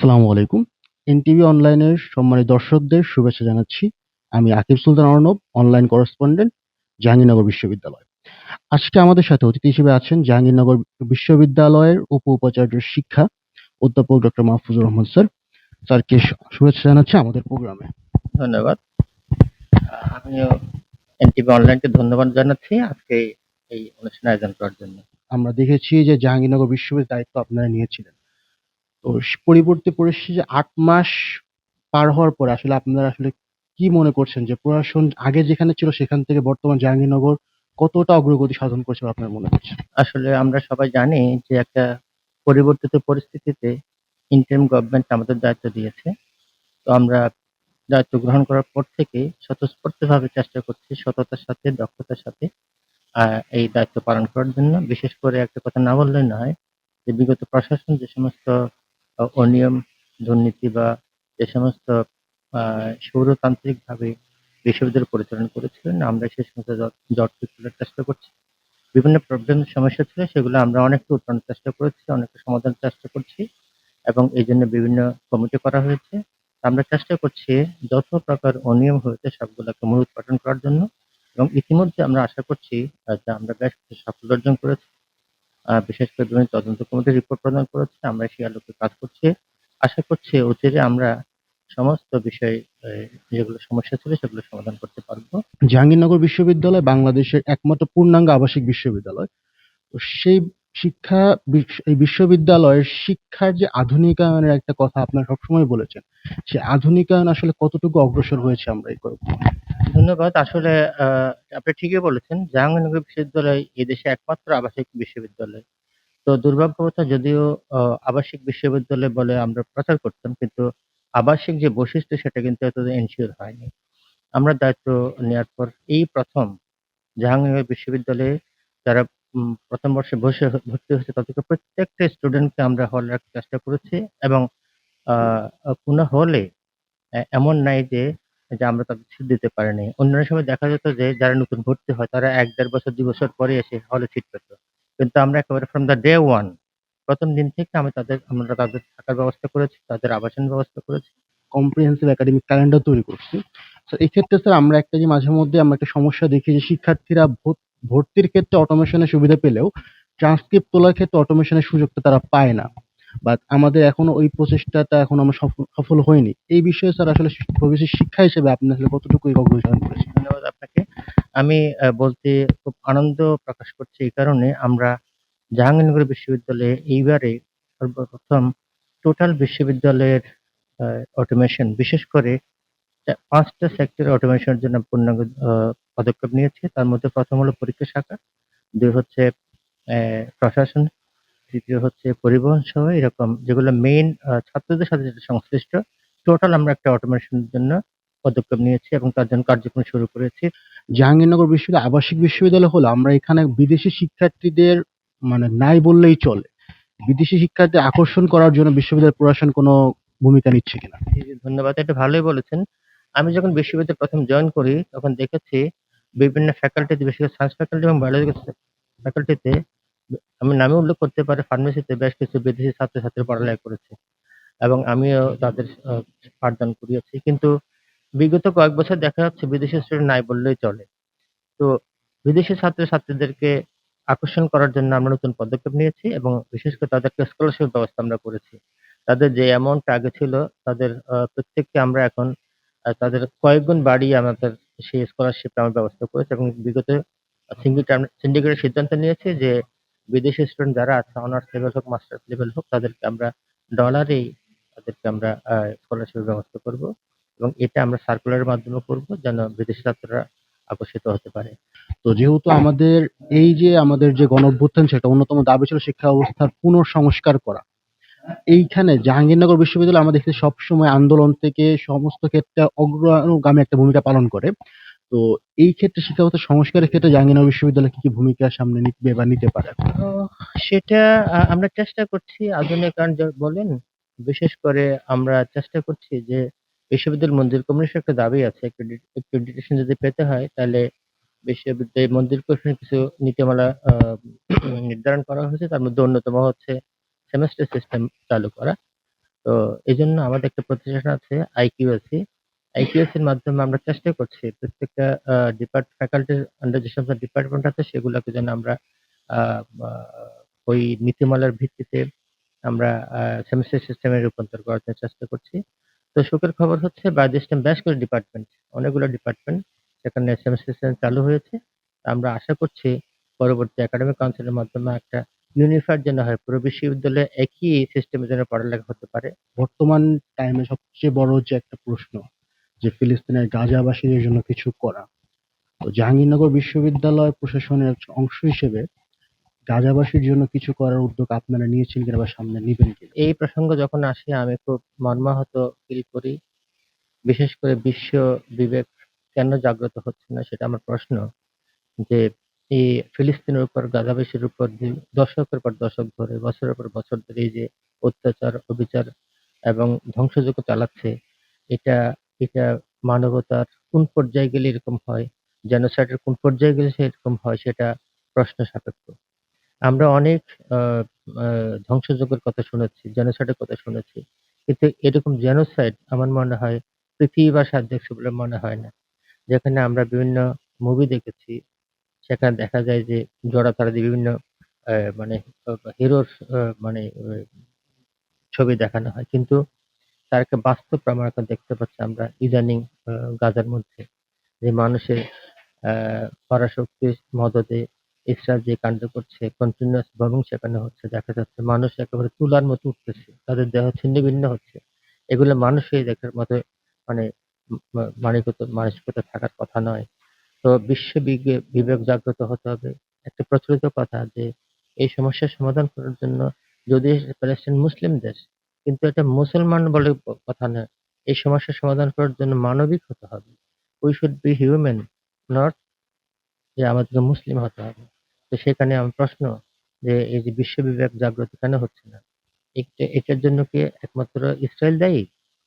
আসসালামু আলাইকুম। এনটিভি অনলাইনের সম্মানিত দর্শকদের শুভেচ্ছা জানাচ্ছি। আমি আকিব সুলতান অর্ণব, অনলাইন করেসপন্ডেন্ট, জাহাঙ্গীরনগর বিশ্ববিদ্যালয়। আজকে আমাদের সাথে অতিথি হিসেবে আছেন জাহাঙ্গীরনগর বিশ্ববিদ্যালয়ের উপাচার্য শিক্ষা অধ্যাপক ডক্টর মাহফুজুর রহমান স্যার। স্যারকে শুভেচ্ছা জানাচ্ছি আমাদের প্রোগ্রামে। ধন্যবাদ। আমিও এনটিভি অনলাইনকে ধন্যবাদ জানাচ্ছি আজকে এই অনুষ্ঠান আয়োজন করার জন্য। আমরা দেখেছি যে জাহাঙ্গীরনগর বিশ্ববিদ্যালয়ের দায়িত্ব আপনারা নিয়েছিলেন। তো পরিবর্তী পরিস্থিতি ৮ মাস পার হওয়ার পরে আসলে আপনারা আসলে কি মনে করছেন যে প্রশাসন আগে যেখানে ছিল সেখান থেকে বর্তমান জাহাঙ্গীরনগর কতটা অগ্রগতি সাধন করছে বলে আপনার মনে হচ্ছে? আসলে আমরা সবাই জানি যে একটা পরিবর্তিত পরিস্থিতিতে ইন্টারিম গভর্নমেন্ট আমাদের দায়িত্ব দিয়েছে। তো আমরা দায়িত্ব গ্রহণ করার পর থেকে স্বতঃস্ফূর্তভাবে চেষ্টা করছি সততার সাথে, দক্ষতার সাথে এই দায়িত্ব পালন করার জন্য। বিশেষ করে একটা কথা না বললে নয় যে বিগত প্রশাসন যে সমস্ত অনিয়ম, দুর্নীতি বা যে সমস্ত স্বৈরতান্ত্রিকভাবে বিশ্ববিদ্যালয় পরিচালনা করেছিলেন, আমরা সেই সমস্ত জট খোলার চেষ্টা করছি। বিভিন্ন প্রবলেম সমস্যা ছিল সেগুলো আমরা অনেকটা উত্তরণের চেষ্টা করেছি, অনেকটা সমাধানের চেষ্টা করছি এবং এইজন্য বিভিন্ন কমিটি করা হয়েছে। আমরা চেষ্টা করছি যত প্রকার অনিয়ম হয়েছে সবগুলোকে মূলোৎপাটন করার জন্য এবং ইতিমধ্যে আমরা আশা করছি যে আমরা বেশ কিছু সাফল্য অর্জন করেছি। বিশেষ করে বিভিন্ন তদন্ত কমিটির রিপোর্ট প্রদান করেছে। আমরা সেই আলোকে কাজ করছি। আশা করছি অচিরে আমরা সমস্ত বিষয় যেগুলো সমস্যা ছিল সেগুলো সমাধান করতে পারবো। জাহাঙ্গীরনগর বিশ্ববিদ্যালয় বাংলাদেশের একমাত্র পূর্ণাঙ্গ আবাসিক বিশ্ববিদ্যালয়। তো সেই এই বিশ্ববিদ্যালয়ের শিক্ষার যে আধুনিকায়নের একটা কথা আপনারা সবসময় বলেছেন, সে আধুনিকায়ন আসলে কতটুকু অগ্রসর হয়েছে আমরা এই কয়েক ধন্যবাদ। আসলে আ আপনি ঠিকই বলেছেন। জাহাঙ্গীরনগর বিশ্ববিদ্যালয় এদেশে একমাত্র আবাসিক বিশ্ববিদ্যালয়। তো দুর্ভাগ্যবশত যদিও আ আবাসিক বিশ্ববিদ্যালয় বলে আমরা প্রচার করতাম, কিন্তু আবাসিক যে বৈশিষ্ট্য সেটা কিন্তু এতদিন এনশিওর হয়নি। আমরা দায়িত্ব নেওয়ার পর এই ১ম জাহাঙ্গীরনগর বিশ্ববিদ্যালয়ে যারা ১ম বর্ষে ভর্তি হয়েছে তাদেরকে প্রত্যেকটা স্টুডেন্টকে আমরা হল রাখার চেষ্টা করেছি এবং আ কোনো হলে এমন নাই যে আমরা তাদের সিট দিতে পারিনি। অন্যান্য সময় দেখা যেত যে যারা নতুন ভর্তি হয় তারা ১-১.৫ বছর ২ বছর পরে এসে হলে সিট পেত। কিন্তু আমরা একেবারে from the day one ১ম দিন থেকে আমরা তাদের থাকার ব্যবস্থা করেছি, তাদের আবাসন ব্যবস্থা করেছি। কম্প্রিহেন্সিভ একাডেমিক ক্যালেন্ডার তৈরি করছি। তো এক্ষেত্রে স্যার আমরা একটা যে মাঝে মধ্যে আমরা একটা সমস্যা দেখি যে শিক্ষার্থীরা ভর্তির ক্ষেত্রে অটোমেশনের সুবিধা পেলেও ট্রান্সক্রিপ্ট তোলার ক্ষেত্রে অটোমেশনের সুযোগটা তারা পায় না। বাট আমাদের এখনো ওই প্রচেষ্টাটা এখন আমরা সফল হইনি। এই বিষয়ে স্যার আসলে ভবিষ্যৎ শিক্ষা হিসেবে আপনি আসলে কতটুকু অগ্রসর করেছেন? ধন্যবাদ আপনাকে। আমি বলতে খুব আনন্দ প্রকাশ করছি এই কারণে আমরা জাহাঙ্গীরনগর বিশ্ববিদ্যালয়ে এইবারে সর্বপ্রথম টোটাল বিশ্ববিদ্যালয়ের আ অটোমেশন বিশেষ করে ৫ টা সেক্টরে অটোমেশনের জন্য পূর্ণাঙ্গ পদক্ষেপ নিয়েছি। তার মধ্যে ১ম হলো পরীক্ষা শাখা, ২ হচ্ছে প্রশাসন, ৩য় হচ্ছে পরিবহন সহ এরকম যেগুলো মেইন ছাত্রদের সাথে যেটা সংশ্লিষ্ট টোটাল আমরা একটা অটোমেশনের জন্য পদক্ষেপ নিয়েছি এবং তার জন্য কার্যক্রম শুরু করেছি। জাহাঙ্গীরনগর বিশ্ববিদ্যালয় আবাসিক বিশ্ববিদ্যালয় হলো আমরা এখানে বিদেশি শিক্ষার্থীদের মানে নাই বললেই চলে। বিদেশি শিক্ষার্থী আকর্ষণ করার জন্য বিশ্ববিদ্যালয় প্রশাসন কোনো ভূমিকা নিচ্ছে কিনা? জি, জি, ধন্যবাদ। এটা ভালোই বলেছেন। আমি যখন বিশ্ববিদ্যালয়ে ১ম জয়েন করি তখন দেখেছি বিভিন্ন ফ্যাকাল্টিতে বিশেষ করে সায়েন্স ফ্যাকাল্টি এবং বায়োলজিক্যাল ফ্যাকাল্টিতে আমি নামে উল্লেখ করতে পারি ফার্মেসিতে বেশ কিছু বিদেশি ছাত্রছাত্রী পড়ালেখা করেছে এবং আমিও তাদের পাঠদান করিয়েছি। কিন্তু বিগত কয়েক বছর দেখা যাচ্ছে বিদেশি স্টুডেন্ট নাই বললেই চলে। তো বিদেশি ছাত্রছাত্রীদেরকে আকর্ষণ করার জন্য আমরা নতুন পদক্ষেপ নিয়েছি এবং বিশেষ করে তাদেরকে স্কলারশিপ ব্যবস্থা আমরা করেছি। তাদের যে অ্যামাউন্ট আগে ছিল তাদের প্রত্যেককে আমরা এখন তাদের কয়েক গুণ বাড়িয়ে আমাদের সেই স্কলারশিপ আমরা ব্যবস্থা করেছি এবং বিগত সিন্ডিকেটের সিদ্ধান্ত নিয়েছি যে বিদেশি স্টুডেন্ট যারা আছে অনার্স লেভেল হোক, মাস্টার্স লেভেল হোক তাদেরকে আমরা ডলারেই তাদেরকে আমরা স্কলারশিপের ব্যবস্থা করব এবং এটা আমরা সার্কুলারের মাধ্যমে করব যেন বিদেশি ছাত্ররা আকর্ষিত হতে পারে। তো যেহেতু আমাদের যে গণঅভ্যুত্থান সেটা অন্যতম দাবি ছিল শিক্ষা ব্যবস্থার পুনঃসংস্কার করা। এইখানে জাহাঙ্গীরনগর বিশ্ববিদ্যালয় আমরা দেখছি সবসময় আন্দোলন থেকে সমস্ত ক্ষেত্রে অগ্রগামী একটা ভূমিকা পালন করে। তো এই ক্ষেত্রে শিক্ষা ব্যবস্থা সংস্কারের ক্ষেত্রে জাহাঙ্গীরনগর বিশ্ববিদ্যালয় কি ভূমিকা সামনে নিবে বা নিতে পারে? তো সেটা আমরা চেষ্টা করছি আধুনিকায়ন বলেন, বিশেষ করে আমরা চেষ্টা করছি যে বিশ্ববিদ্যালয় মন্দির কমিশনের একটা দাবি আছে accreditation যদি পেতে হয় তাহলে বিশ্ববিদ্যালয় মন্দির কমিশনের কিছু নীতিমালা নির্ধারণ করা হয়েছে। তার মধ্যে অন্যতম হচ্ছে সেমেস্টার সিস্টেম চালু করা। তো এজন্য আমাদের একটা প্রতিষ্ঠান আছে আইকিউএসি। আইকিউএসির মাধ্যমে আমরা চেষ্টা করছি প্রত্যেকটা ফ্যাকাল্টির আন্ডার যে সমস্ত ডিপার্টমেন্ট আছে সেগুলোকে যেন আমরা আ বা ওই নীতিমালার ভিত্তিতে আমরা সেমেস্টার সিস্টেমে রূপান্তর করার জন্য চেষ্টা করছি। তো সুখের খবর হচ্ছে বাই দিস টাইম বেশ করে ডিপার্টমেন্ট, অনেকগুলো ডিপার্টমেন্ট সেখানে সেমেস্টার সিস্টেম চালু হয়েছে। আমরা আশা করছি পরবর্তী একাডেমিক কাউন্সিলের মাধ্যমে একটা ইউনিফাইড যেন হয়। পুরো বিশ্ববিদ্যালয়ে একই সিস্টেমে যেন পড়ালেখা হতে পারে। বর্তমান টাইমে সবচেয়ে বড় যে একটা প্রশ্ন যে ফিলিস্তিনের গাজাবাসীদের জন্য কিছু করা। তো জাহাঙ্গীরনগর বিশ্ববিদ্যালয় প্রশাসনের একটা অংশ হিসেবে গাজাবাসীর জন্য কিছু করার উদ্যোগ আপনারা নিয়েছেন কিনা বা সামনে নিবেন কিনা? এই প্রসঙ্গ যখন আসে আমি খুব মর্মাহত ফিল করি। বিশেষ করে বিশ্ব বিবেক কেন জাগ্রত হচ্ছে না সেটা আমার প্রশ্ন। যে এই ফিলিস্তিনের উপর গাজাবাসীর উপর যে দশকের পর দশক ধরে, বছরের পর বছর ধরে এই যে অত্যাচার, অবিচার এবং ধ্বংসযজ্ঞ চালাচ্ছে, এটা এটা মানবতার কোন পর্যায়ে গেলে এরকম হয়? জেনোসাইড এর কোন পর্যায়ে গেলে সেরকম হয় সেটা প্রশ্ন সাপেক্ষ। আমরা অনেক আ আ ধ্বংসযজ্ঞের কথা শুনেছি, জেনোসাইড এর কথা শুনেছি। কিন্তু এরকম জেনোসাইড আমার মনে হয় পৃথিবীর স্বাদ দেখছে বলে মনে হয় না। যেখানে আমরা বিভিন্ন মুভি দেখেছি সেখানে দেখা যায় যে জোড়াতাড়া দিয়ে বিভিন্ন মানে হিরোর মানে ছবি দেখানো হয়। কিন্তু তার একটা বাস্তব প্রমাণ এখন দেখতে পাচ্ছি আমরা ইদানিং আ গাজার মধ্যে। যে মানুষের আ পরাশক্তির মদদে ইসরায়েল যে কাণ্ড করছে, কন্টিনিউয়াস বোমিং সেখানে হচ্ছে। দেখা যাচ্ছে মানুষ একেবারে তুলার মতো উঠতেছে। তাদের দেহ ছিন্নভিন্ন হচ্ছে। এগুলো মানুষই দেখার মতো মানে মানসিকতা থাকার কথা নয়। তো বিবেক জাগ্রত হতে হবে। একটা প্রচলিত কথা যে এই সমস্যার সমাধান করার জন্য যদি প্যালেস্টাইন মুসলিম দেশ, কিন্তু এটা মুসলমান বলে কথা নয়। এই সমস্যার সমাধান করার জন্য মানবিক হতে হবে। We should be human, not যে আমাদেরকে মুসলিম হতে হবে। তো সেখানে আমার প্রশ্ন যে এই যে বিশ্ব বিবেক জাগ্রত কেন হচ্ছে না? এটার জন্য কি একমাত্র ইসরায়েল দায়ী?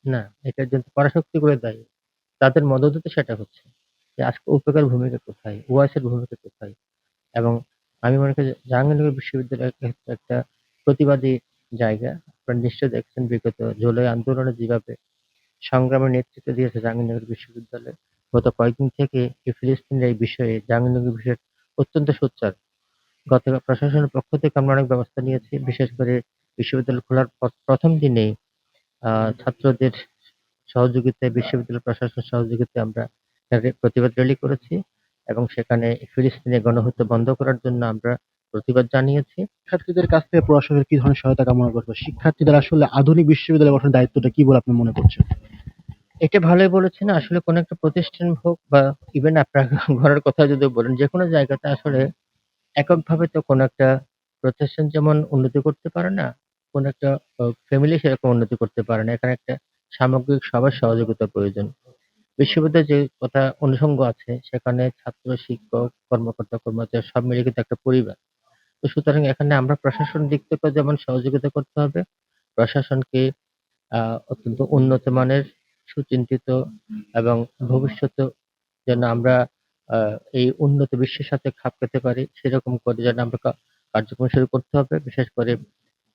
না, এটার জন্য পরাশক্তিগুলো দায়ী। তাদের মদতে তো সেটা হচ্ছে। যে আজকে উপেক্ষার ভূমিকা কোথায়? ওয়াইসের ভূমিকা কোথায়? এবং আমি মনে করি যে জাহাঙ্গীরনগর বিশ্ববিদ্যালয় একটা প্রতিবাদী জায়গা। আপনারা নিশ্চয়ই দেখছেন বিগত জুলাই আন্দোলনে যেভাবে সংগ্রামের নেতৃত্ব দিয়েছে জাহাঙ্গীরনগর বিশ্ববিদ্যালয়। গত কয়েকদিন থেকে এই ফিলিস্তিনের এই বিষয়ে জাহাঙ্গীরনগর বিষয়ে অত্যন্ত সোচ্চার। গতকাল প্রশাসনের পক্ষ থেকে আমরা অনেক ব্যবস্থা নিয়েছি। বিশেষ করে বিশ্ববিদ্যালয় খোলার প্রথম দিনেই ছাত্রদের সহযোগিতায় বিশ্ববিদ্যালয় প্রশাসনের সহযোগিতায় আমরা একটা প্রতিবাদ র্যালি করেছি এবং সেখানে ফিলিস্তিনে গণহত্যা বন্ধ করার জন্য আমরা প্রতিবাদ জানিয়েছি। শিক্ষার্থীদের কাছ থেকে প্রশাসনের কি ধরনের সহায়তা কামনা করবে? শিক্ষার্থীদের আসলে আধুনিক বিশ্ববিদ্যালয় গঠনের দায়িত্বটা কি বলে আপনি মনে করছেন? এটা ভালোই বলেছেন। আসলে কোনো একটা প্রতিষ্ঠান হোক বা ইভেন আপনার ঘরের কথা যদি বলেন, যেকোনো জায়গাতে আসলে এককভাবে তো কোনো একটা প্রতিষ্ঠান যেমন উন্নতি করতে পারে না, কোনো একটা ফ্যামিলি সেরকম উন্নতি করতে পারে না। এখানে একটা সামগ্রিক সবার সহযোগিতা প্রয়োজন। বিশ্ববিদ্যালয়ে যে কথা অনুষঙ্গ আছে সেখানে ছাত্র, শিক্ষক, কর্মকর্তা-কর্মচারী সব মিলে কিন্তু একটা পরিবার। তো সুতরাং এখানে আমরা প্রশাসনের দিক থেকেও যেমন সহযোগিতা করতে হবে, প্রশাসনকে আ অত্যন্ত উন্নত মানের সুচিন্তিত এবং ভবিষ্যতেও যেন আমরা আ এই উন্নত বিশ্বের সাথে খাপ খাইতে পারি সেরকম করে যেন আমরা কার্যক্রম শুরু করতে হবে। বিশেষ করে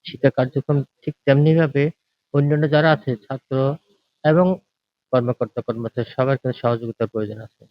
শিক্ষা কার্যক্রম ঠিক তেমনিভাবে অন্যান্য যারা আছে ছাত্র এবং কর্মকর্তা-কর্মচারী সবার কিন্তু সহযোগিতার প্রয়োজন আছে।